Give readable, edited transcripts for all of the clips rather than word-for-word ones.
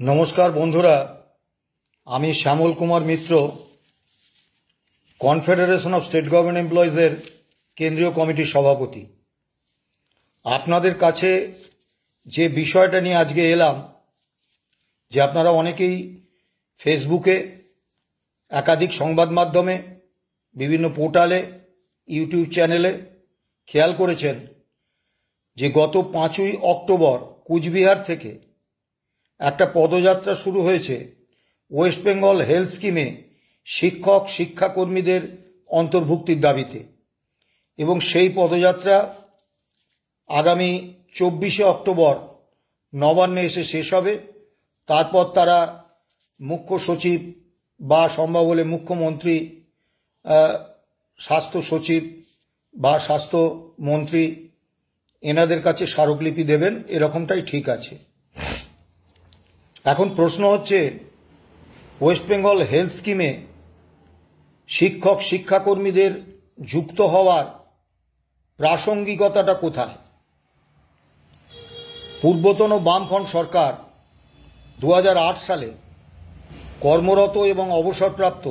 नमस्कार बंधुरा आमी श्यामल कुमार मित्र कनफेडारेशन अफ स्टेट गवर्नमेंट एमप्लयिजের केंद्रीय कमिटिर सभापति आपनादेर काछे जे विषयटा निये आजके एलाम जे आपनारा अनेकेई फेसबुके एकाधिक संबाद माध्यमे विभिन्न पोर्टाले यूट्यूब चैनेले खेयाल करेछेन जे गत 5ই अक्टोबर कूचबिहार थेके একটা পদযাত্রা শুরু হয়েছে ওয়েস্ট বেঙ্গল হেলথ স্কিমে শিক্ষক শিক্ষাকর্মীদের অন্তর্ভুক্তির দাবিতে এবং সেই পদযাত্রা আগামী 24শে অক্টোবর নবান্নে এসে শেষ হবে। তারপর তারা মুখ্য সচিব বা সম্ভব হলে মুখ্যমন্ত্রী, স্বাস্থ্য সচিব বা স্বাস্থ্যমন্ত্রী এনাদের কাছে স্মারকলিপি দেবেন, এরকমটাই ঠিক আছে। এখন প্রশ্ন হচ্ছে ওয়েস্ট বেঙ্গল হেলথ স্কিমে শিক্ষক শিক্ষাকর্মীদের যুক্ত হওয়ার প্রাসঙ্গিকতাটা কোথায়? পূর্বতন বামফ্রন্ট সরকার 2008 সালে কর্মরত এবং অবসরপ্রাপ্ত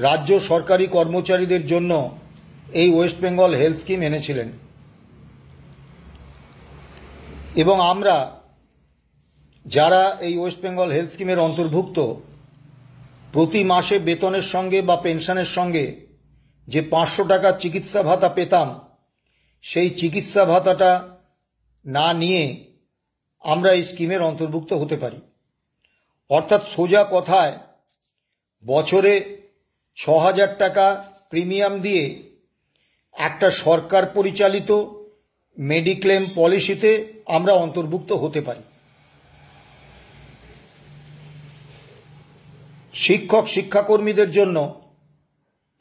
রাজ্য সরকারি কর্মচারীদের জন্য এই ওয়েস্ট বেঙ্গল হেলথ স্কিম এনেছিলেন এবং আমরা যারা এই ওয়েস্ট বেঙ্গল হেলথ স্কিমের অন্তর্ভুক্ত প্রতি মাসে বেতনের সঙ্গে বা পেনশনের সঙ্গে যে 500 টাকা চিকিৎসা ভাতা পেতাম, সেই চিকিৎসা ভাতাটা না নিয়ে আমরা এই স্কিমের অন্তর্ভুক্ত হতে পারি। অর্থাৎ সোজা কথায় বছরে 6000 টাকা প্রিমিয়াম দিয়ে একটা সরকার পরিচালিত মেডিক্লেম পলিসিতে আমরা অন্তর্ভুক্ত হতে পারি। শিক্ষক শিক্ষাকর্মীদের জন্য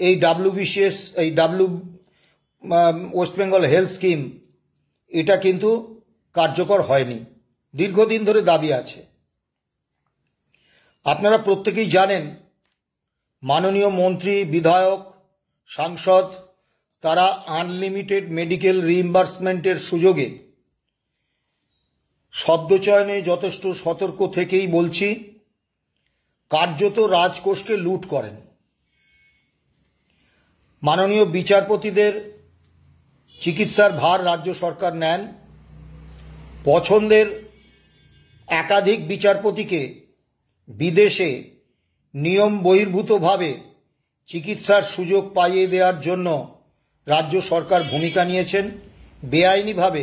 এই WBCS এই ওয়েস্ট বেঙ্গল হেলথ স্কিম এটা কিন্তু কার্যকর হয়নি, দীর্ঘদিন ধরে দাবি আছে। আপনারা প্রত্যেকেই জানেন মাননীয় মন্ত্রী, বিধায়ক, সাংসদ তারা আনলিমিটেড মেডিকেল রিইম্বার্সমেন্টের সুযোগে শব্দচয়নে যথেষ্ট সতর্ক থেকেই বলছি কার্যত রাজকোষকে লুট করেন। মাননীয় বিচারপতিদের চিকিৎসার ভার রাজ্য সরকার নেন, পছন্দের একাধিক বিচারপতিকে বিদেশে নিয়ম বহির্ভূতভাবে চিকিৎসার সুযোগ পাইয়ে দেওয়ার জন্য রাজ্য সরকার ভূমিকা নিয়েছেন, বেআইনিভাবে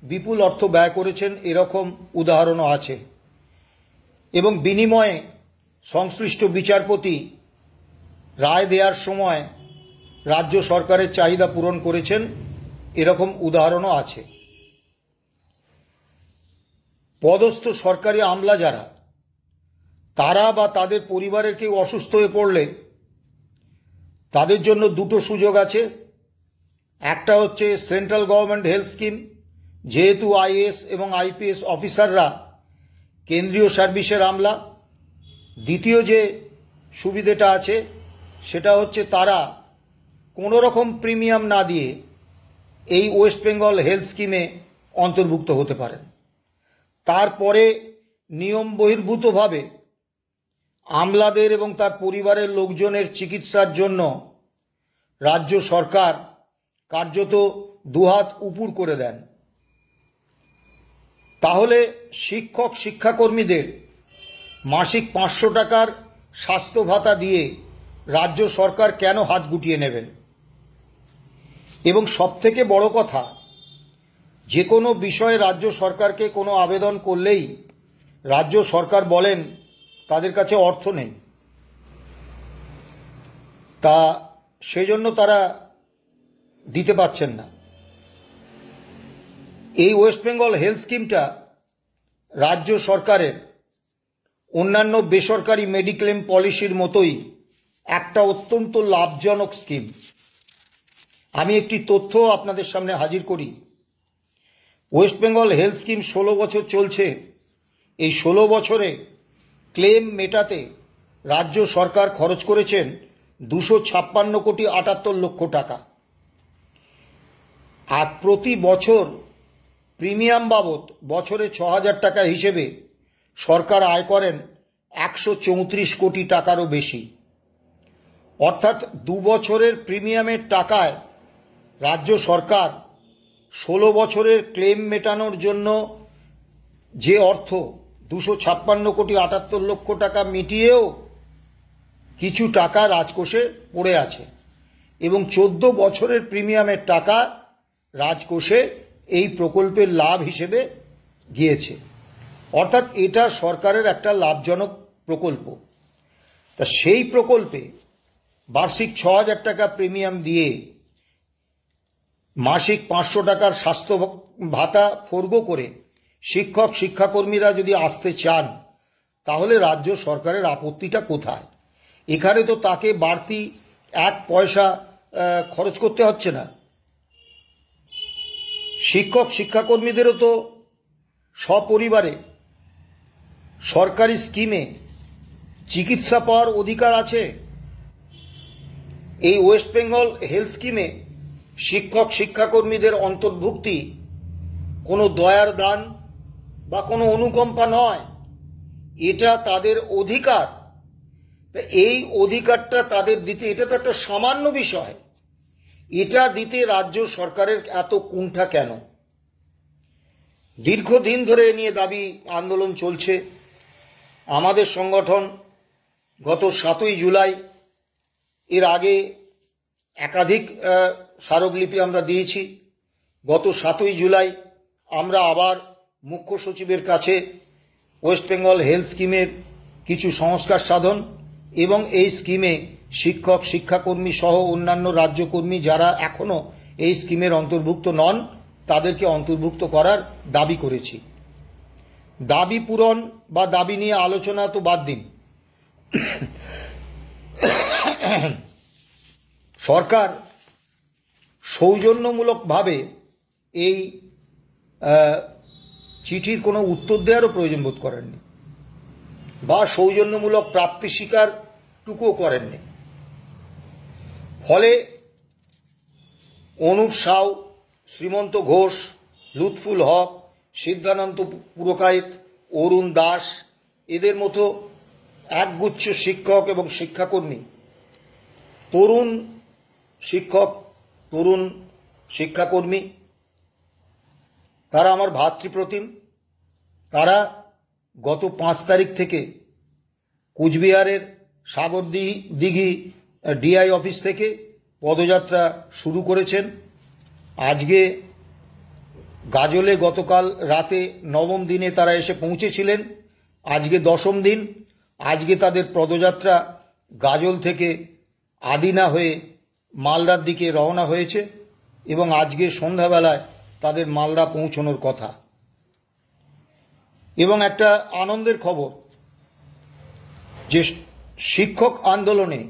বিপুল অর্থ ব্যয় করেছেন, এরকম উদাহরণও আছে এবং বিনিময়ে সংশ্লিষ্ট বিচারপতি রায় দেওয়ার সময় রাজ্য সরকারের চাহিদা পূরণ করেছেন, এরকম উদাহরণও আছে। পদস্থ সরকারি আমলা যারা, তারা বা তাদের পরিবারের কেউ অসুস্থ হয়ে পড়লে তাদের জন্য দুটো সুযোগ আছে। একটা হচ্ছে সেন্ট্রাল গভর্নমেন্ট হেলথ স্কিম, যেহেতু আইএএস এবং আইপিএস অফিসাররা কেন্দ্রীয় সার্ভিসের আমলা। দ্বিতীয় যে সুবিধাটা আছে সেটা হচ্ছে তারা কোনো রকম প্রিমিয়াম না দিয়ে এই ওয়েস্ট বেঙ্গল হেলথ স্কিমে অন্তর্ভুক্ত হতে পারেন। তারপরে নিয়ম বহির্ভূতভাবে আমলাদের এবং তার পরিবারের লোকজনের চিকিৎসার জন্য রাজ্য সরকার কার্যত দুহাত উপুর করে দেন। তাহলে শিক্ষক শিক্ষাকর্মীদের মাসিক 500 টাকার স্বাস্থ্য ভাতা দিয়ে রাজ্য সরকার কেন হাত গুটিয়ে নেবেন? এবং সবথেকে বড় কথা, যে কোনো বিষয়ে রাজ্য সরকারকে কোনো আবেদন করলেই রাজ্য সরকার বলেন তাদের কাছে অর্থ নেই, তা সেজন্য তারা দিতে পারছেন না। এই ওয়েস্ট বেঙ্গল হেলথ স্কিমটা রাজ্য সরকারের অন্যান্য বেসরকারি মেডিক্লেম পলিসির মতোই একটা অত্যন্ত লাভজনক স্কিম। আমি একটি তথ্য আপনাদের সামনে হাজির করি। ওয়েস্ট বেঙ্গল হেলথ স্কিম 16 বছর চলছে। এই 16 বছরে ক্লেম মেটাতে রাজ্য সরকার খরচ করেছেন 256,78,00,000 টাকা। আর প্রতি বছর প্রিমিয়াম বাবদ বছরে 6000 টাকা হিসেবে সরকার আয় করেন 134 কোটি টাকারও বেশি। অর্থাৎ 2 বছরের প্রিমিয়ামের টাকায় রাজ্য সরকার 16 বছরের ক্লেম মেটানোর জন্য যে অর্থ 256 কোটি 78 লক্ষ টাকা মিটিয়েও কিছু টাকা রাজকোষে পড়ে আছে এবং 14 বছরের প্রিমিয়ামের টাকা রাজকোষে এই প্রকল্পের লাভ হিসেবে গিয়েছে। অর্থাৎ এটা সরকারের একটা লাভজনক প্রকল্প। তা সেই প্রকল্পে বার্ষিক 6,000 টাকা প্রিমিয়াম দিয়ে মাসিক 500 টাকার স্বাস্থ্য ভাতা ফর্গো করে শিক্ষক শিক্ষাকর্মীরা যদি আসতে চান, তাহলে রাজ্য সরকারের আপত্তিটা কোথায়? এখানে তো তাকে বাড়তি 1 পয়সা খরচ করতে হচ্ছে না। শিক্ষক শিক্ষাকর্মীদেরও তো সপরিবারে সরকারি স্কিমে চিকিৎসা পাওয়ার অধিকার আছে। এই ওয়েস্ট বেঙ্গল হেলথ স্কিমে শিক্ষক শিক্ষাকর্মীদের অন্তর্ভুক্তি কোনো দয়ার দান বা কোনো অনুকম্পা নয়, এটা তাদের অধিকার। এই অধিকারটা তাদের দিতে, এটা তো একটা সামান্য বিষয়, এটা দিতে রাজ্য সরকারের এত কুণ্ঠা কেন? দীর্ঘদিন ধরে এ নিয়ে দাবি আন্দোলন চলছে। আমাদের সংগঠন গত 7ই জুলাই, এর আগে একাধিক স্মারকলিপি আমরা দিয়েছি। গত 7ই জুলাই আমরা আবার মুখ্য সচিবের কাছে ওয়েস্ট বেঙ্গল হেলথ স্কিমের কিছু সংস্কার সাধন এবং এই স্কিমে শিক্ষক শিক্ষাকর্মী সহ অন্যান্য রাজ্যকর্মী যারা এখনো এই স্কিমের অন্তর্ভুক্ত নন, তাদেরকে অন্তর্ভুক্ত করার দাবি করেছি। দাবি পূরণ বা দাবি নিয়ে আলোচনা তো বাদ দিন, সরকার সৌজন্যমূলকভাবে এই চিঠির কোনো উত্তর দেওয়ারও প্রয়োজন বোধ করেননি বা সৌজন্যমূলক প্রাপ্তি স্বীকারটুকুও করেননি। ফলে অনুপ সাউ, শ্রীমন্ত ঘোষ, লুৎফুল হক, সিদ্ধানন্দ পুরকাইত, অরুণ দাস, এদের মতো একগুচ্ছ শিক্ষক এবং শিক্ষাকর্মী, তরুণ শিক্ষক, তরুণ শিক্ষাকর্মী, তারা আমার ভাতৃপ্রতিম। তারা গত 5 তারিখ থেকে কুচবিহারের সাগরদিঘি ডিআই অফিস থেকে পদযাত্রা শুরু করেছেন। আজকে গাজলে গতকাল রাতে 9ম দিনে তারা এসে পৌঁছেছিলেন, আজকে 10ম দিন। আজকে তাদের পদযাত্রা গাজল থেকে আদিনা হয়ে মালদার দিকে রওনা হয়েছে এবং আজকে সন্ধ্যাবেলায় তাদের মালদা পৌঁছানোর কথা। এবং একটা আনন্দের খবর যে শিক্ষক আন্দোলনে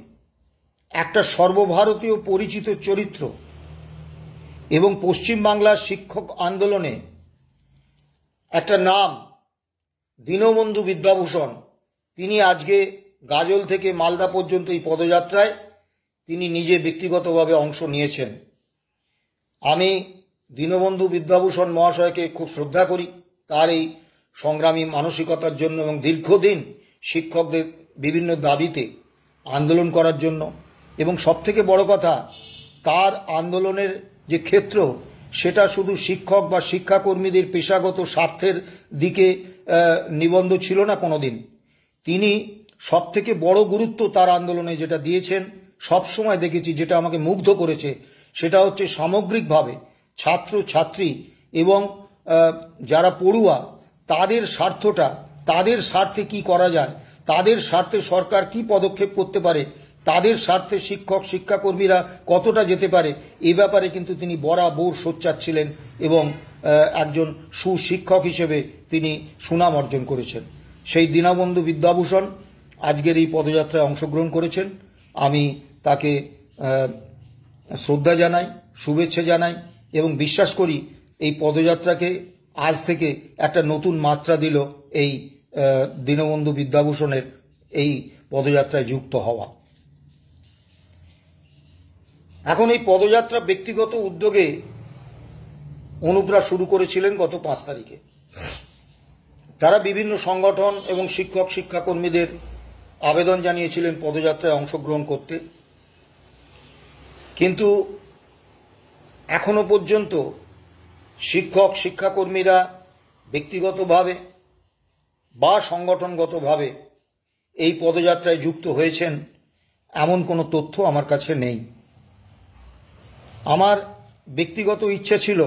একটা সর্বভারতীয় পরিচিত চরিত্র এবং পশ্চিমবাংলার শিক্ষক আন্দোলনে একটা নাম, দীনবন্ধু বিদ্যাভূষণ, তিনি আজকে গাজল থেকে মালদা পর্যন্ত এই পদযাত্রায় তিনি নিজে ব্যক্তিগতভাবে অংশ নিয়েছেন। আমি দীনবন্ধু বিদ্যাভূষণ মহাশয়কে খুব শ্রদ্ধা করি তার এই সংগ্রামী মানসিকতার জন্য এবং দীর্ঘদিন শিক্ষকদের বিভিন্ন দাবিতে আন্দোলন করার জন্য। এবং সবথেকে বড় কথা, তার আন্দোলনের যে ক্ষেত্র, সেটা শুধু শিক্ষক বা শিক্ষাকর্মীদের পেশাগত স্বার্থের দিকে নিবন্ধ ছিল না কোনোদিন। তিনি সবথেকে বড় গুরুত্ব তার আন্দোলনে যেটা দিয়েছেন, সবসময় দেখেছি, যেটা আমাকে মুগ্ধ করেছে, সেটা হচ্ছে সামগ্রিকভাবে ছাত্র ছাত্রী এবং যারা পড়ুয়া, তাদের স্বার্থটা, তাদের স্বার্থে কি করা যায়, তাদের স্বার্থে সরকার কি পদক্ষেপ করতে পারে, তাদের স্বার্থে শিক্ষক শিক্ষাকর্মীরা কতটা যেতে পারে, এ ব্যাপারে কিন্তু তিনি বরাবর সোচ্চার ছিলেন এবং একজন সুশিক্ষক হিসেবে তিনি সুনাম অর্জন করেছেন। সেই দীনবন্ধু বিদ্যাভূষণ আজকের এই পদযাত্রায় অংশগ্রহণ করেছেন। আমি তাকে শ্রদ্ধা জানাই, শুভেচ্ছা জানাই এবং বিশ্বাস করি এই পদযাত্রাকে আজ থেকে একটা নতুন মাত্রা দিল এই দীনবন্ধু বিদ্যাভূষণের এই পদযাত্রায় যুক্ত হওয়া। এখন এই পদযাত্রা ব্যক্তিগত উদ্যোগে অনুপরা শুরু করেছিলেন গত 5 তারিখে। তারা বিভিন্ন সংগঠন এবং শিক্ষক শিক্ষাকর্মীদের আবেদন জানিয়েছিলেন পদযাত্রায় অংশগ্রহণ করতে, কিন্তু এখনো পর্যন্ত শিক্ষক শিক্ষাকর্মীরা ব্যক্তিগতভাবে বা সংগঠনগতভাবে এই পদযাত্রায় যুক্ত হয়েছেন এমন কোনো তথ্য আমার কাছে নেই। আমার ব্যক্তিগত ইচ্ছা ছিল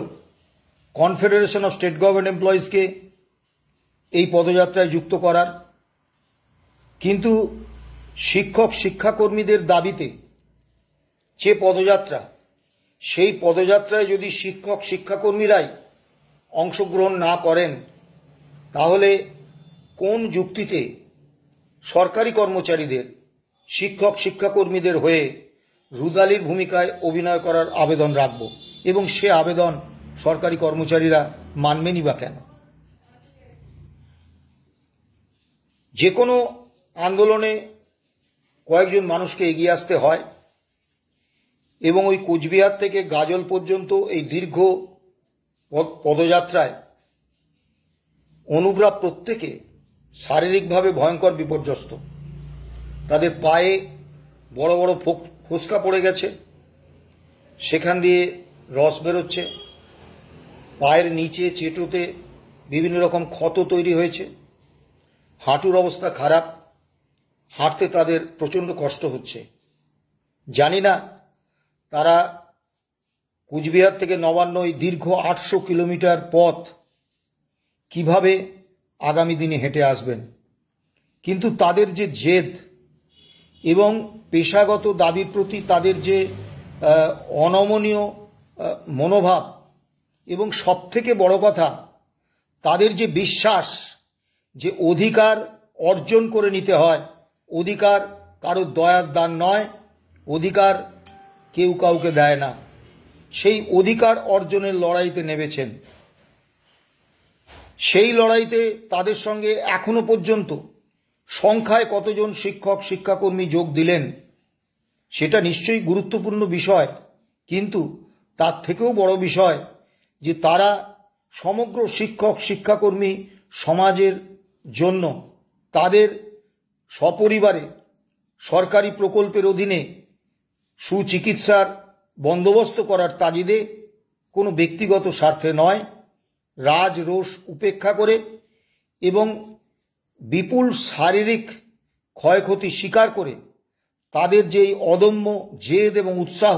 কনফেডারেশন অফ স্টেট গভর্নমেন্ট এমপ্লয়িজকে এই পদযাত্রায় যুক্ত করার, কিন্তু শিক্ষক শিক্ষাকর্মীদের দাবিতে যে পদযাত্রা, সেই পদযাত্রায় যদি শিক্ষক শিক্ষাকর্মীরাই অংশগ্রহণ না করেন তাহলে কোন যুক্তিতে সরকারি কর্মচারীদের শিক্ষক শিক্ষাকর্মীদের হয়ে রুদালির ভূমিকায় অভিনয় করার আবেদন রাখব, এবং সে আবেদন সরকারি কর্মচারীরা মানবেনই বা কেন? যে কোনো আন্দোলনে কয়েকজন মানুষকে এগিয়ে আসতে হয়, এবং ওই কোচবিহার থেকে গাজল পর্যন্ত এই দীর্ঘ পদযাত্রায় অনুব্রা প্রত্যেকে শারীরিকভাবে ভয়ঙ্কর বিপর্যস্ত। তাদের পায়ে বড় বড় ফোস্কা পড়ে গেছে, সেখান দিয়ে রস বেরোচ্ছে, পায়ের নিচে চেটোতে বিভিন্ন রকম ক্ষত তৈরি হয়েছে, হাঁটুর অবস্থা খারাপ, হাঁটতে তাদের প্রচণ্ড কষ্ট হচ্ছে। জানি না তারা কুচবিহার থেকে নবান্ন এই দীর্ঘ 800 কিলোমিটার পথ কিভাবে আগামী দিনে হেঁটে আসবেন, কিন্তু তাদের যে জেদ এবং পেশাগত দাবির প্রতি তাদের যে অনমনীয় মনোভাব, এবং সবথেকে বড় কথা তাদের যে বিশ্বাস যে অধিকার অর্জন করে নিতে হয়, অধিকার কারো দয়ার দান নয়, অধিকার কেউ কাউকে দেয় না, সেই অধিকার অর্জনের লড়াইতে নেমেছেন। সেই লড়াইতে তাদের সঙ্গে এখনো পর্যন্ত সংখ্যায় কতজন শিক্ষক শিক্ষাকর্মী যোগ দিলেন সেটা নিশ্চয়ই গুরুত্বপূর্ণ বিষয়, কিন্তু তার থেকেও বড় বিষয় যে তারা সমগ্র শিক্ষক শিক্ষাকর্মী সমাজের জন্য তাদের সপরিবারে সরকারি প্রকল্পের অধীনে সুচিকিৎসার বন্দোবস্ত করার তাগিদে কোনো ব্যক্তিগত স্বার্থে নয়, রাজ রোষ উপেক্ষা করে এবং বিপুল শারীরিক ক্ষয়ক্ষতি স্বীকার করে তাদের যে অদম্য জেদ এবং উৎসাহ,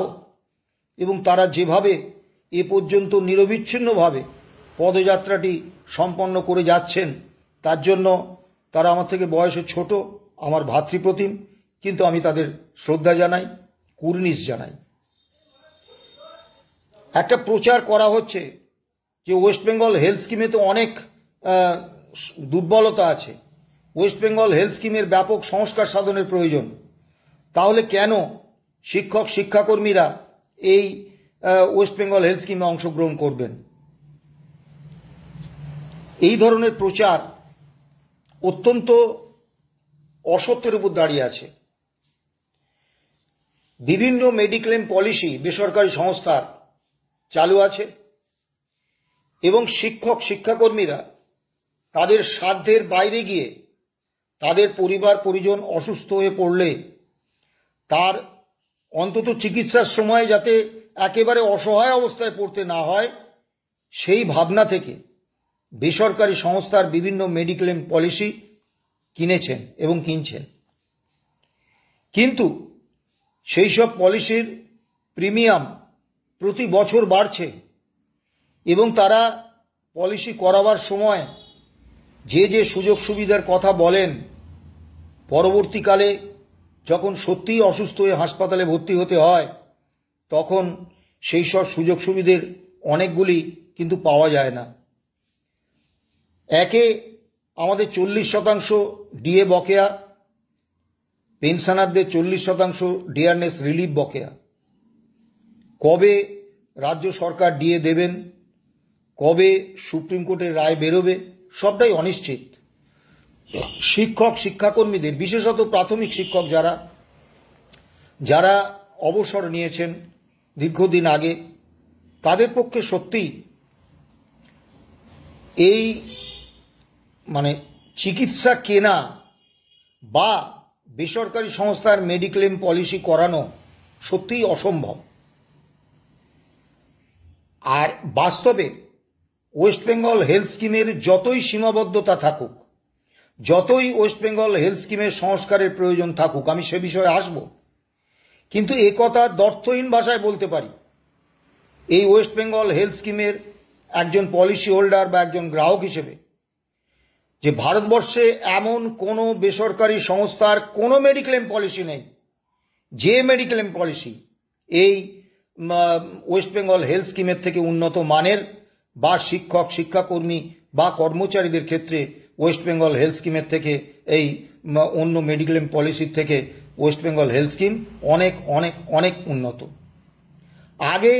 এবং তারা যেভাবে এ পর্যন্ত নিরবিচ্ছিন্নভাবে পদযাত্রাটি সম্পন্ন করে যাচ্ছেন, তার জন্য তারা আমার থেকে বয়সে ছোট, আমার ভাতৃপ্রতিম, কিন্তু আমি তাদের শ্রদ্ধা জানাই, কুর্নিশ জানাই। একটা প্রচার করা হচ্ছে যে ওয়েস্ট বেঙ্গল হেলথ স্কিমে তো অনেক দুর্বলতা আছে, ওয়েস্ট বেঙ্গল হেলথ স্কিমের ব্যাপক সংস্কার সাধনের প্রয়োজন। তাহলে কেন শিক্ষক শিক্ষাকর্মীরা এই ওয়েস্ট বেঙ্গল হেলথ স্কিমে অংশগ্রহণ করবেন? এই ধরনের প্রচার অত্যন্ত অসত্যের উপর দাঁড়িয়ে আছে। বিভিন্ন মেডিক্লেম পলিসি বেসরকারি সংস্থার চালু আছে, এবং শিক্ষক শিক্ষাকর্মীরা তাদের সাধ্যের বাইরে গিয়ে তাদের পরিবার পরিজন অসুস্থ হয়ে পড়লে তার অন্তত চিকিৎসার সময় যাতে একেবারে অসহায় অবস্থায় পড়তে না হয়, সেই ভাবনা থেকে বেসরকারি সংস্থার বিভিন্ন মেডিক্লেম পলিসি কিনেছেন এবং কিনছেন। কিন্তু সেই সব পলিসির প্রিমিয়াম প্রতি বছর বাড়ছে, এবং তারা পলিসি করাবার সময় যে যে সুযোগ সুবিধার কথা বলেন, পরবর্তীকালে যখন সত্যিই অসুস্থ হয়ে হাসপাতালে ভর্তি হতে হয় তখন সেই সব সুযোগ সুবিধার অনেকগুলি কিন্তু পাওয়া যায় না। একে আমাদের 40% ডিএ বকেয়া, পেনশনারদের 40% ডিয়ারনেস রিলিফ বকেয়া। কবে রাজ্য সরকার ডিএ দেবেন, কবে সুপ্রিম কোর্টের রায় বেরোবে, সবটাই অনিশ্চিত। শিক্ষক শিক্ষাকর্মীদের, বিশেষত প্রাথমিক শিক্ষক যারা অবসর নিয়েছেন দীর্ঘদিন আগে, তাদের পক্ষে সত্যি এই মানে চিকিৎসা কেনা বা বেসরকারি সংস্থার মেডিক্লেম পলিসি করানো সত্যিই অসম্ভব। আর বাস্তবে ওয়েস্ট বেঙ্গল হেলথ স্কিমের যতই সীমাবদ্ধতা থাকুক, যতই ওয়েস্ট বেঙ্গল হেলথ স্কিমের সংস্কারের প্রয়োজন থাকুক, আমি সে বিষয়ে আসব, কিন্তু একথা দ্ব্যর্থহীন ভাষায় বলতে পারি, এই ওয়েস্ট বেঙ্গল হেলথ স্কিমের একজন পলিসি হোল্ডার বা একজন গ্রাহক হিসেবে, যে ভারতবর্ষে এমন কোনো বেসরকারি সংস্থার কোনো মেডিক্লেম পলিসি নেই যে মেডিক্লেম পলিসি এই ওয়েস্ট বেঙ্গল হেলথ স্কিমের থেকে উন্নত মানের বা শিক্ষক, শিক্ষাকর্মী বা কর্মচারীদের ক্ষেত্রে ওয়েস্ট বেঙ্গল হেলথ স্কিমের থেকে এই অন্য মেডিক্লেম পলিসির থেকে ওয়েস্ট বেঙ্গল হেলথ স্কিম অনেক অনেক অনেক উন্নত। আগে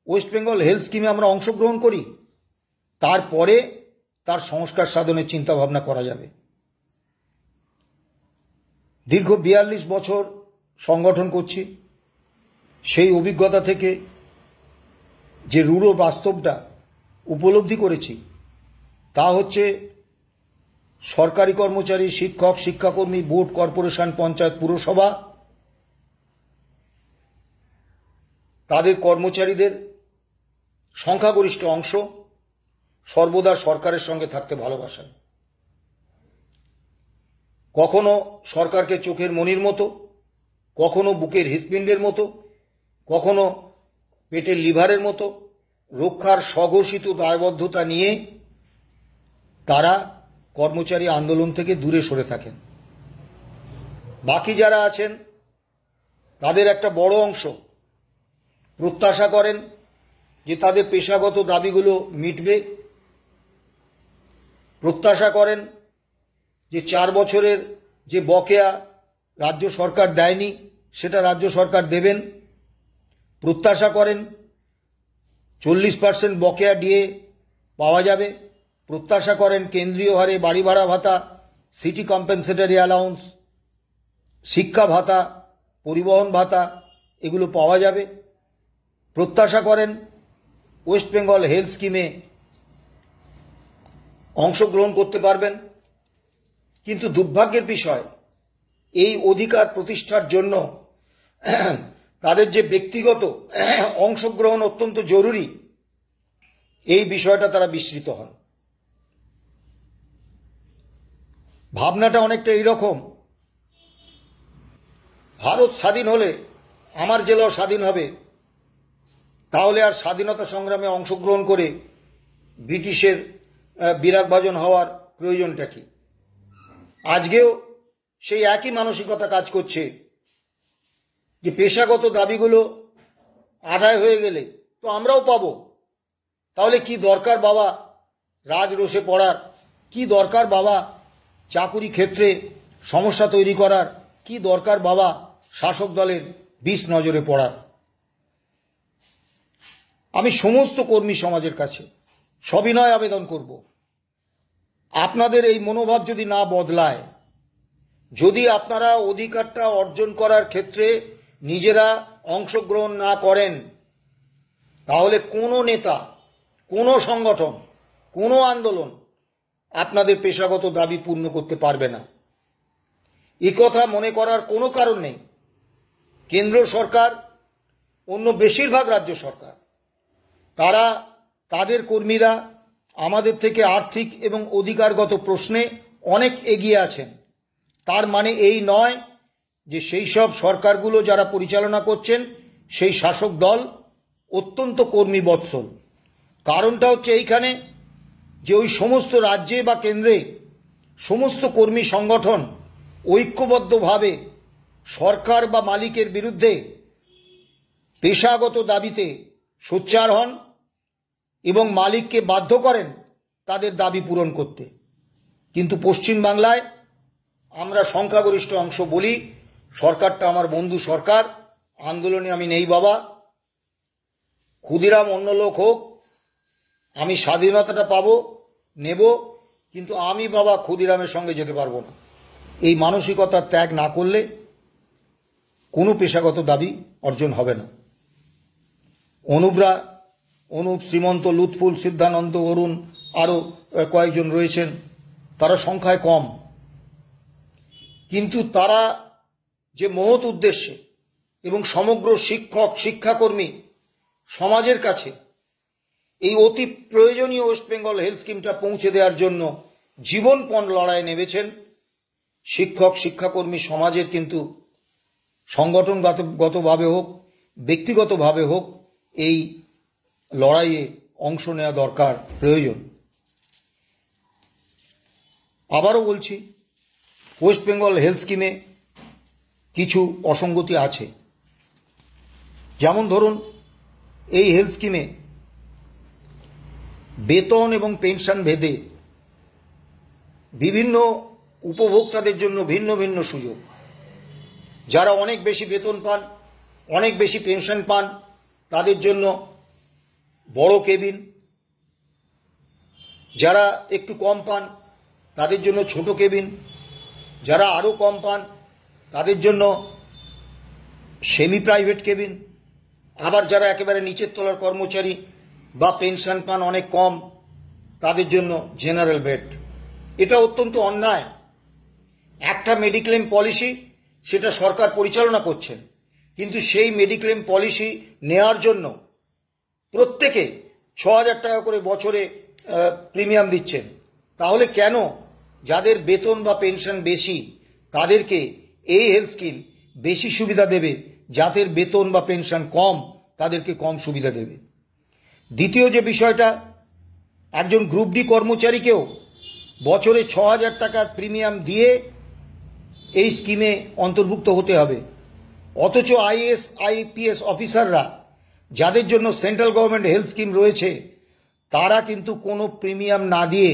ওয়েস্ট বেঙ্গল হেলথ স্কিমে আমরা অংশগ্রহণ করি, তারপরে তার সংস্কার সাধনের চিন্তা ভাবনা করা যাবে। দীর্ঘ 42 বছর সংগঠন করছি, সেই অভিজ্ঞতা থেকে যে রূঢ় বাস্তবটা উপলব্ধি করেছি তা হচ্ছে সরকারি কর্মচারী, শিক্ষক, শিক্ষাকর্মী, বোর্ড, কর্পোরেশন, পঞ্চায়েত, পুরসভা, তাদের কর্মচারীদের সংখ্যাগরিষ্ঠ অংশ সর্বদা সরকারের সঙ্গে থাকতে ভালোবাসেন। কখনো সরকারকে চোখের মণির মতো, কখনো বুকের হৃৎপিণ্ডের মতো, কখনো পেটের লিভারের মতো রক্ষার স্বঘোষিত দায়বদ্ধতা নিয়ে তারা কর্মচারী আন্দোলন থেকে দূরে সরে থাকেন। বাকি যারা আছেন তাদের একটা বড় অংশ প্রত্যাশা করেন যে তাদের পেশাগত দাবিগুলো মিটবে, প্রত্যাশা করেন যে 4 বছরের যে বকেয়া রাজ্য সরকার দেয়নি সেটা রাজ্য সরকার দেবেন, প্রত্যাশা করেন 40% বকেয়া ডিএ পাওয়া যাবে, প্রত্যাশা করেন কেন্দ্রীয় হারে বাড়ি ভাড়া ভাতা, সিটি কম্পেনসেটরি অ্যালাউন্স, শিক্ষা ভাতা, পরিবহন ভাতা এগুলো পাওয়া যাবে, প্রত্যাশা করেন ওয়েস্ট বেঙ্গল হেলথ স্কিমে অংশগ্রহণ করতে পারবেন। কিন্তু দুর্ভাগ্যের বিষয়, এই অধিকার প্রতিষ্ঠার জন্য তাদের যে ব্যক্তিগত অংশগ্রহণ অত্যন্ত জরুরি, এই বিষয়টা তারা বিস্মৃত হন। ভাবনাটা অনেকটা এইরকম, ভারত স্বাধীন হলে আমার জেলাও স্বাধীন হবে, তাহলে আর স্বাধীনতা সংগ্রামে অংশগ্রহণ করে ব্রিটিশের বিরাগভাজন হওয়ার প্রয়োজনটা কি? আজকেও সেই একই মানসিকতা কাজ করছে যে পেশাগত দাবিগুলো আদায় হয়ে গেলে তো আমরাও পাবো, তাহলে কি দরকার বাবা রাজরোষে পড়ার, কি দরকার বাবা চাকুরি ক্ষেত্রে সমস্যা তৈরি করার, কি দরকার বাবা শাসক দলের বিষ নজরে পড়ার। আমি সমস্ত কর্মী সমাজের কাছে সবিনয় আবেদন করব, আপনাদের এই মনোভাব যদি না বদলায়, যদি আপনারা অধিকারটা অর্জন করার ক্ষেত্রে নিজেরা অংশগ্রহণ না করেন, তাহলে কোনো নেতা, কোনো সংগঠন, কোনো আন্দোলন আপনাদের পেশাগত দাবি পূর্ণ করতে পারবে না। একথা মনে করার কোনো কারণ নেই। কেন্দ্র সরকার, অন্য বেশিরভাগ রাজ্য সরকার, তারা তাদের কর্মীরা আমাদের থেকে আর্থিক এবং অধিকারগত প্রশ্নে অনেক এগিয়ে আছেন। তার মানে এই নয় যে সেই সব সরকারগুলো যারা পরিচালনা করছেন সেই শাসক দল অত্যন্ত কর্মী বৎসল। কারণটা হচ্ছে এইখানে যে ওই সমস্ত রাজ্যে বা কেন্দ্রে সমস্ত কর্মী সংগঠন ঐক্যবদ্ধভাবে সরকার বা মালিকের বিরুদ্ধে পেশাগত দাবিতে সোচ্চার হন এবং মালিককে বাধ্য করেন তাদের দাবি পূরণ করতে। কিন্তু পশ্চিম বাংলায় আমরা সংখ্যাগরিষ্ঠ অংশ বলি সরকারটা আমার বন্ধু সরকার, আন্দোলনে আমি নেই বাবা, ক্ষুদিরাম অন্য লোক হোক, আমি স্বাধীনতাটা পাবো নেব, কিন্তু আমি বাবা ক্ষুদিরামের সঙ্গে যেতে পারবো না। এই মানসিকতা ত্যাগ না করলে কোনো পেশাগত দাবি অর্জন হবে না। অনুপরা, অনুপ, শ্রীমন্ত, লুৎফুল, সিদ্ধানন্দ, অরুণ, আরও কয়েকজন রয়েছেন, তারা সংখ্যায় কম, কিন্তু তারা যে মহৎ উদ্দেশ্যে এবং সমগ্র শিক্ষক শিক্ষাকর্মী সমাজের কাছে এই অতি প্রয়োজনীয় ওয়েস্ট বেঙ্গল হেলথ স্কিমটা পৌঁছে দেওয়ার জন্য জীবনপণ লড়াই নেমেছেন, শিক্ষক শিক্ষাকর্মী সমাজের কিন্তু সংগঠনগতভাবে হোক ব্যক্তিগতভাবে হোক এই লড়াইয়ে অংশ নেওয়া দরকার, প্রয়োজন। আবারও বলছি, ওয়েস্ট বেঙ্গল হেলথ স্কিমে কিছু অসঙ্গতি আছে। যেমন ধরুন, এই হেলথ স্কিমে বেতন এবং পেনশন ভেদে বিভিন্ন উপভোক্তাদের জন্য ভিন্ন ভিন্ন সুযোগ। যারা অনেক বেশি বেতন পান, অনেক বেশি পেনশন পান, তাদের জন্য বড় কেবিন, যারা একটু কম পান তাদের জন্য ছোট কেবিন, যারা আরও কম পান তাদের জন্য সেমি প্রাইভেট কেবিন, আবার যারা একেবারে নিচের তলার কর্মচারী বা পেনশন পান অনেক কম তাদের জন্য জেনারেল বেড। এটা অত্যন্ত অন্যায়। একটা মেডিক্লেম পলিসি, সেটা সরকার পরিচালনা করছেন, কিন্তু সেই মেডিক্লেম পলিসি নেওয়ার জন্য প্রত্যেকে ৬,০০০ টাকা করে বছরে প্রিমিয়াম দিচ্ছেন। তাহলে কেন যাদের বেতন বা পেনশন বেশি তাদেরকে এই হেলথ স্কিম বেশি সুবিধা দেবে, যাদের বেতন বা পেনশন কম তাদেরকে কম সুবিধা দেবে? দ্বিতীয় যে বিষয়টা, একজন গ্রুপ ডি কর্মচারীকেও বছরে ৬,০০০ টাকা প্রিমিয়াম দিয়ে এই স্কিমে অন্তর্ভুক্ত হতে হবে, অথচ আইএএস আইপিএস অফিসাররা যাদের জন্য সেন্ট্রাল গভর্নমেন্ট হেলথ স্কিম রয়েছে তারা কিন্তু কোনো প্রিমিয়াম না দিয়ে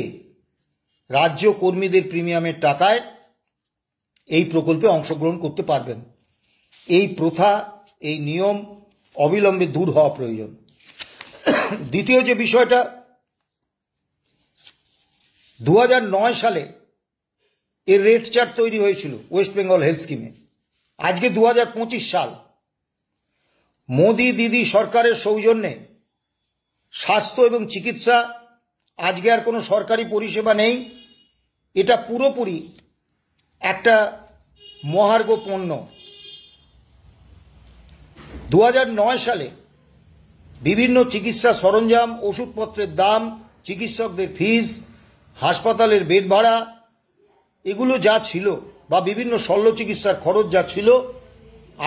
রাজ্য কর্মীদের প্রিমিয়ামের টাকায় এই প্রকল্পে অংশগ্রহণ করতে পারবেন। এই প্রথা, এই নিয়ম অবিলম্বে দূর হওয়া প্রয়োজন। দ্বিতীয় যে বিষয়টা, 2009 সালে এর রেট চার্ট তৈরি হয়েছিল ওয়েস্ট বেঙ্গল হেলথ স্কিমে। আজকে 2025 সাল, মোদি দিদি সরকারের সৌজন্যে স্বাস্থ্য এবং চিকিৎসা আজকে আর কোনো সরকারি পরিষেবা নেই, এটা পুরোপুরি একটা মহার্ঘ পণ্য। 2009 সালে বিভিন্ন চিকিৎসা সরঞ্জাম, ওষুধপত্রের দাম, চিকিৎসকদের ফিস, হাসপাতালের বেড ভাড়া, এগুলো যা ছিল বা বিভিন্ন শল্য চিকিৎসার খরচ যা ছিল,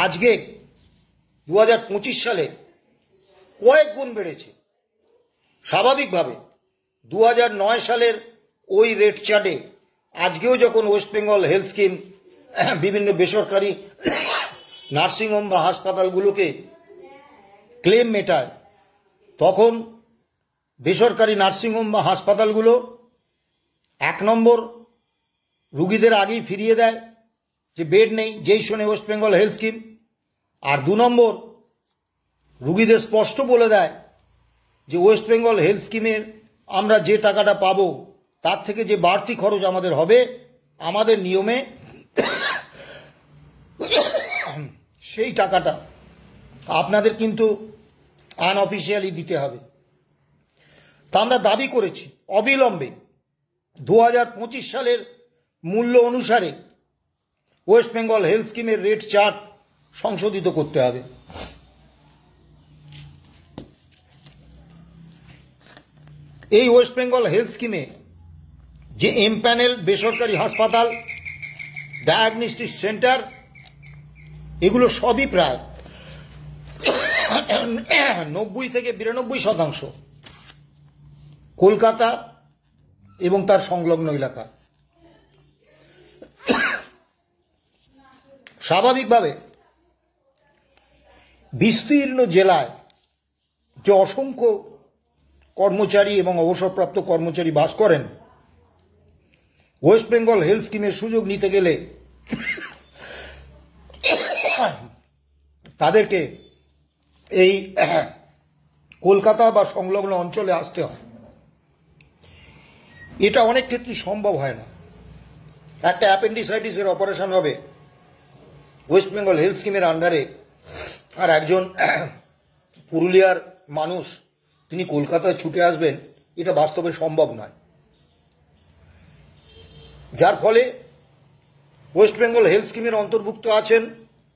আজকে 2025 সালে কয়েক গুণ বেড়েছে। স্বাভাবিকভাবে 2009 সালের ওই রেট চার্টে আজকেও যখন ওয়েস্ট বেঙ্গল হেলথ স্কিম বিভিন্ন বেসরকারি নার্সিংহোম বা হাসপাতালগুলোকে ক্লেম মেটায়, তখন বেসরকারি নার্সিংহোম বা হাসপাতালগুলো 1 নম্বর রুগীদের আগেই ফিরিয়ে দেয় যে বেড নেই, যেই শোনে ওয়েস্ট বেঙ্গল হেলথ স্কিম। আর 2 নম্বর রুগীদের স্পষ্ট বলে দেয় যে ওয়েস্ট বেঙ্গল হেলথ স্কিমের আমরা যে টাকাটা পাবো তার থেকে যে বাড়তি খরচ আমাদের হবে, আমাদের নিয়মে সেই টাকাটা আপনাদের কিন্তু আনঅফিসিয়ালি দিতে হবে। তা আমরা দাবি করেছি অবিলম্বে 2025 সালের মূল্য অনুসারে ওয়েস্ট বেঙ্গল হেলথ স্কিমের রেট চার্ট সংশোধিত করতে হবে। এই ওয়েস্ট বেঙ্গল হেলথ স্কিমে যে এমপ্যানেল বেসরকারি হাসপাতাল, ডায়াগনস্টিক সেন্টার, এগুলো সবই প্রায় 90 থেকে 92% কলকাতা এবং তার সংলগ্ন এলাকা। স্বাভাবিকভাবে বিস্তীর্ণ জেলায় যে অসংখ্য কর্মচারী এবং অবসরপ্রাপ্ত কর্মচারী বাস করেন, ওয়েস্ট বেঙ্গল হেলথ স্কিমের সুযোগ নিতে গেলে তাদেরকে এই কলকাতা বা সংলগ্ন অঞ্চলে আসতে হয়। এটা অনেক ক্ষেত্রে সম্ভব হয় না। একটা অ্যাপেন্ডিসাইটিসের অপারেশন হবে ওয়েস্ট বেঙ্গল হেলথ স্কিমের আন্ডারে, আর একজন পুরুলিয়ার মানুষ তিনি কলকাতায় ছুটে আসবেন, এটা বাস্তবে সম্ভব নয়। যার ফলে ওয়েস্ট বেঙ্গল হেলথ স্কিমের অন্তর্ভুক্ত আছেন,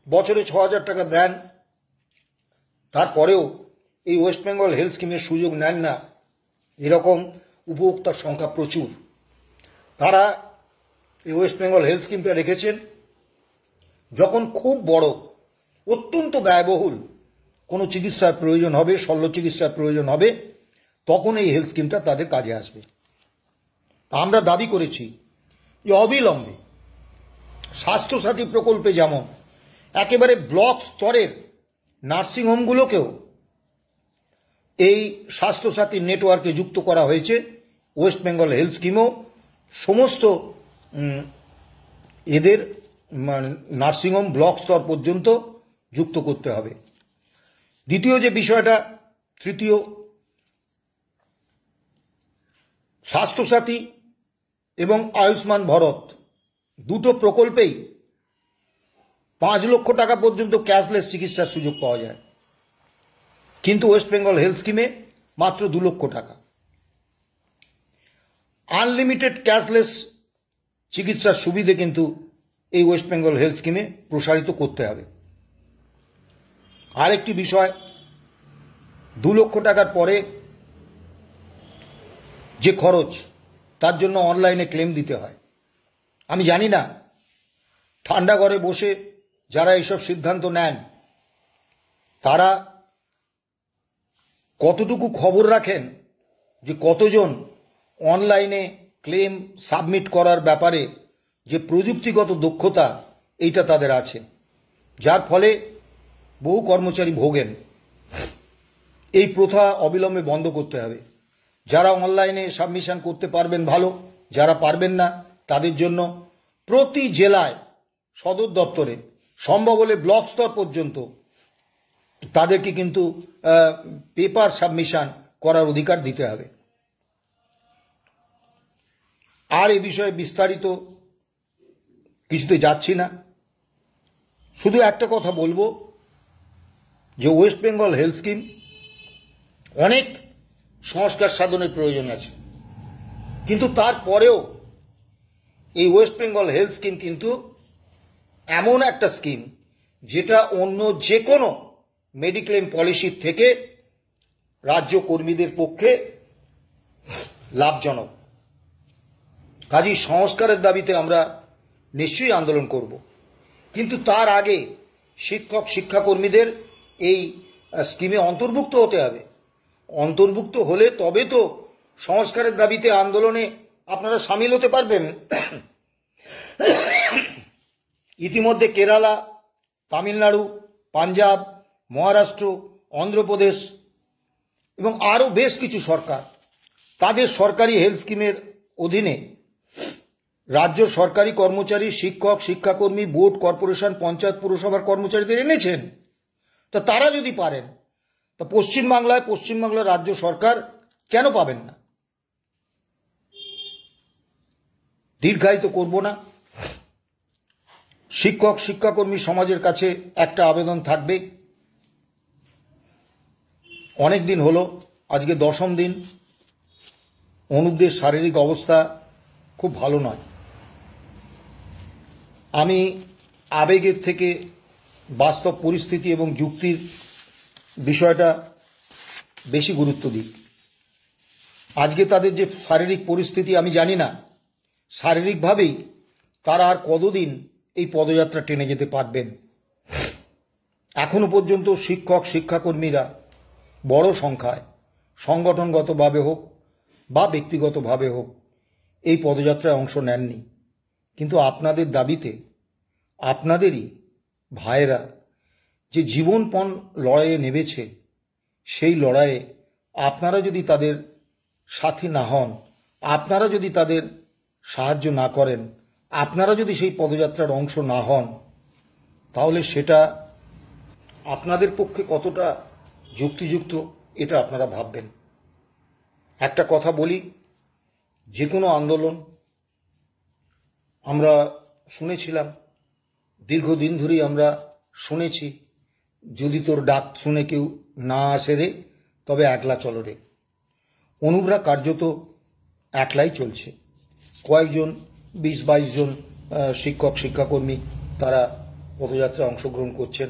বছরে 6,000 টাকা দেন, তারপরেও এই ওয়েস্ট বেঙ্গল হেলথ স্কিমের সুযোগ নেন না এরকম উপভোক্তার সংখ্যা প্রচুর। তারা এই ওয়েস্ট বেঙ্গল হেলথ স্কিমটা রেখেছেন যখন খুব বড়, অত্যন্ত ব্যয়বহুল কোনো চিকিৎসার প্রয়োজন হবে, শল্য চিকিৎসার প্রয়োজন হবে, তখন এই হেলথ স্কিমটা তাদের কাজে আসবে। আমরা দাবি করেছি যে অবিলম্বে স্বাস্থ্যসাথী প্রকল্পে যেমন একেবারে ব্লক স্তরের নার্সিংহোমগুলোকেও এই স্বাস্থ্যসাথী নেটওয়ার্কে যুক্ত করা হয়েছে, ওয়েস্ট বেঙ্গল হেলথ স্কিমও সমস্ত এদের নার্সিংহোম ব্লক স্তর পর্যন্ত যুক্ত করতে হবে। দ্বিতীয় যে বিষয়টা, তৃতীয়, স্বাস্থ্যসাথী এবং আয়ুষ্মান ভারত দুটো প্রকল্পেই 5 লক্ষ টাকা পর্যন্ত ক্যাশলেস চিকিৎসার সুযোগ পাওয়া যায়, কিন্তু ওয়েস্ট বেঙ্গল হেলথ স্কিমে মাত্র 2 লক্ষ টাকা। আনলিমিটেড ক্যাশলেস চিকিৎসার সুবিধে কিন্তু এই ওয়েস্ট বেঙ্গল হেলথ স্কিমে প্রসারিত করতে হবে। আরেকটি বিষয়, 2 লক্ষ টাকার পরে যে খরচ, তার জন্য অনলাইনে ক্লেম দিতে হয়। আমি জানি না ঠান্ডা ঘরে বসে যারা এইসব সিদ্ধান্ত নেন তারা কতটুকু খবর রাখেন যে কতজন অনলাইনে ক্লেম সাবমিট করার ব্যাপারে যে প্রযুক্তিগত দক্ষতা এইটা তাদের আছে, যার ফলে বহু কর্মচারী ভোগেন। এই প্রথা অবিলম্বে বন্ধ করতে হবে। যারা অনলাইনে সাবমিশন করতে পারবেন ভালো, যারা পারবেন না তাদের জন্য প্রতি জেলায় সদর দপ্তরে, সম্ভব হলে ব্লক স্তর পর্যন্ত তাদেরকে কিন্তু পেপার সাবমিশন করার অধিকার দিতে হবে। আর এ বিষয়ে বিস্তারিত কিছুতে যাচ্ছি না, শুধু একটা কথা বলবো যে ওয়েস্ট বেঙ্গল হেলথ স্কিম অনেক সংস্কার সাধনের প্রয়োজন আছে, কিন্তু তারপরেও এই ওয়েস্ট বেঙ্গল হেলথ স্কিম কিন্তু এমন একটা স্কিম যেটা অন্য যে কোনো মেডিক্লেম পলিসির থেকে রাজ্য কর্মীদের পক্ষে লাভজনক। কাজেই সংস্কারের দাবিতে আমরা নিশ্চয়ই আন্দোলন করব, কিন্তু তার আগে শিক্ষক শিক্ষাকর্মীদের এই স্কিমে অন্তর্ভুক্ত হতে হবে। অন্তর্ভুক্ত হলে তবে তো সংস্কারের দাবিতে আন্দোলনে আপনারা সামিল হতে পারবেন। ইতিমধ্যে কেরালা, তামিলনাড়ু, পাঞ্জাব, মহারাষ্ট্র, অন্ধ্রপ্রদেশ এবং আরও বেশ কিছু সরকার তাদের সরকারি হেলথ স্কিমের অধীনে রাজ্য সরকারি কর্মচারী, শিক্ষক শিক্ষাকর্মী, বোর্ড, কর্পোরেশন, পঞ্চায়েত, পুরসভার কর্মচারীদের এনেছেন। তো তারা যদি পারেন, তা পশ্চিমবাংলার রাজ্য সরকার কেন পাবেন না? দীর্ঘায়িত করব না। শিক্ষক শিক্ষাকর্মী সমাজের কাছে একটা আবেদন থাকবে। অনেক দিন হলো, আজকে 10ম দিন, অনুপদের শারীরিক অবস্থা খুব ভালো নয়। আমি আবেগের থেকে বাস্তব পরিস্থিতি এবং যুক্তির বিষয়টা বেশি গুরুত্ব দিই। আজকে তাদের যে শারীরিক পরিস্থিতি আমি জানি না শারীরিকভাবেই তারা আর কতদিন এই পদযাত্রা টেনে যেতে পারবেন। এখনো পর্যন্ত শিক্ষক শিক্ষাকর্মীরা বড় সংখ্যায় সংগঠনগতভাবে হোক বা ব্যক্তিগতভাবে হোক এই পদযাত্রায় অংশ নেননি, কিন্তু আপনাদের দাবিতে আপনাদেরই ভাইয়েরা যে জীবনপণ লড়াইয়ে নেমেছে, সেই লড়াইয়ে আপনারা যদি তাদের সাথী না হন, আপনারা যদি তাদের সাহায্য না করেন, আপনারা যদি সেই পদযাত্রার অংশ না হন, তাহলে সেটা আপনাদের পক্ষে কতটা যুক্তিযুক্ত এটা আপনারা ভাববেন। একটা কথা বলি, যে কোনো আন্দোলন আমরা শুনেছিলাম, দীর্ঘদিন ধরেই আমরা শুনেছি, যদি তোর ডাক শুনে কেউ না আসে রে, তবে একলা চলো রে। অনুপরা কার্যত একলাই চলছে। কয়েকজন 20-22 জন শিক্ষক শিক্ষাকর্মী তারা পদযাত্রায় অংশগ্রহণ করছেন।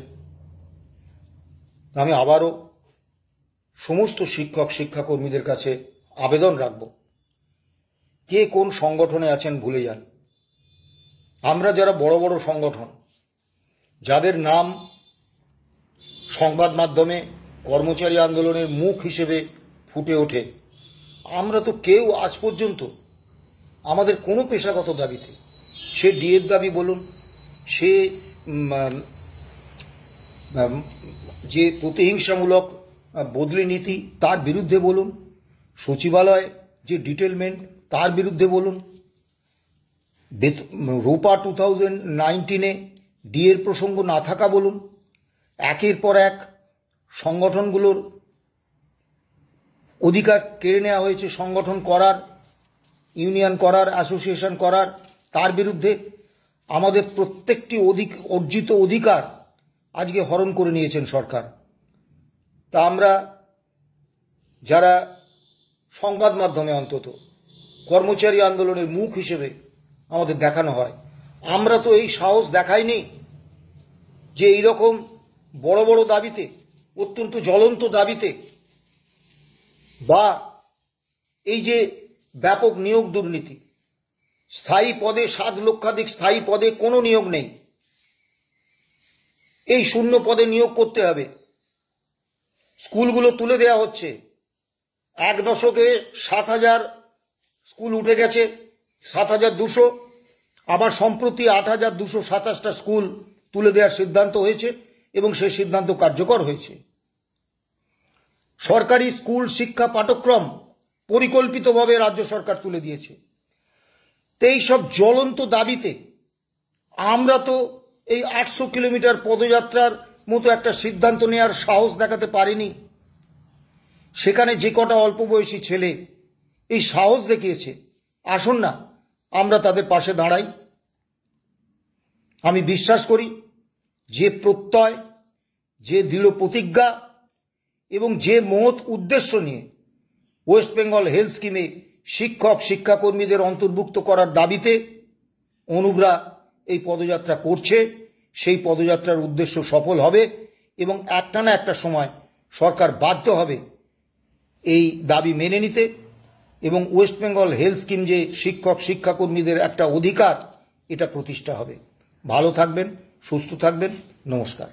আমি আবারও সমস্ত শিক্ষক শিক্ষাকর্মীদের কাছে আবেদন রাখব, কে কোন সংগঠনে আছেন ভুলে যান। আমরা যারা বড় বড় সংগঠন, যাদের নাম সংবাদ মাধ্যমে কর্মচারী আন্দোলনের মুখ হিসেবে ফুটে ওঠে, আমরা তো কেউ আজ পর্যন্ত আমাদের কোনো পেশাগত দাবিতে, সে ডিএর দাবি বলুন, সে যে প্রতিহিংসামূলক বদলি নীতি তার বিরুদ্ধে বলুন, সচিবালয় যে ডিটেলমেন্ট তার বিরুদ্ধে বলুন, রূপা 2019-এ ডিএর প্রসঙ্গ না থাকা বলুন, একের পর এক সংগঠনগুলোর অধিকার কেড়ে নেওয়া হয়েছে সংগঠন করার, ইউনিয়ন করার, অ্যাসোসিয়েশন করার, তার বিরুদ্ধে আমাদের প্রত্যেকটি অর্জিত অধিকার আজকে হরণ করে নিয়েছেন সরকার। তা আমরা যারা সংবাদ মাধ্যমে অন্তত কর্মচারী আন্দোলনের মুখ হিসেবে আমাদের দেখানো হয়, আমরা তো এই সাহস দেখাইনি যে এইরকম বড় বড় দাবিতে, অত্যন্ত জ্বলন্ত দাবিতে, বা এই যে ব্যাপক নিয়োগ দুর্নীতি, স্থায়ী পদে 7 লক্ষাধিক স্থায়ী পদে কোনো নিয়োগ নেই, এই শূন্য পদে নিয়োগ করতে হবে, স্কুলগুলো তুলে দেওয়া হচ্ছে, 1 দশকে 7,000 স্কুল উঠে গেছে, 7,200, আবার সম্প্রতি 8,227টা স্কুল তুলে দেওয়ার সিদ্ধান্ত হয়েছে এবং সেই সিদ্ধান্ত কার্যকর হয়েছে। সরকারি স্কুল শিক্ষা পাঠ্যক্রম পরিকল্পিতভাবে রাজ্য সরকার তুলে দিয়েছে। তো এই সব জ্বলন্ত দাবিতে আমরা তো এই 800 কিলোমিটার পদযাত্রার মতো একটা সিদ্ধান্ত নেওয়ার সাহস দেখাতে পারিনি। সেখানে যে কটা অল্প বয়সী ছেলে এই সাহস দেখিয়েছে, আসুন না আমরা তাদের পাশে দাঁড়াই। আমি বিশ্বাস করি যে প্রত্যয়, যে দৃঢ় প্রতিজ্ঞা এবং যে মহৎ উদ্দেশ্য নিয়ে ওয়েস্ট বেঙ্গল হেলথ স্কিমে শিক্ষক শিক্ষাকর্মীদের অন্তর্ভুক্ত করার দাবিতে অনুব্রা এই পদযাত্রা করছে, সেই পদযাত্রার উদ্দেশ্য সফল হবে এবং একটা না একটা সময় সরকার বাধ্য হবে এই দাবি মেনে নিতে এবং ওয়েস্ট বেঙ্গল হেলথ স্কিম যে শিক্ষক শিক্ষাকর্মীদের একটা অধিকার, এটা প্রতিষ্ঠা হবে। ভালো থাকবেন, সুস্থ থাকবেন, নমস্কার।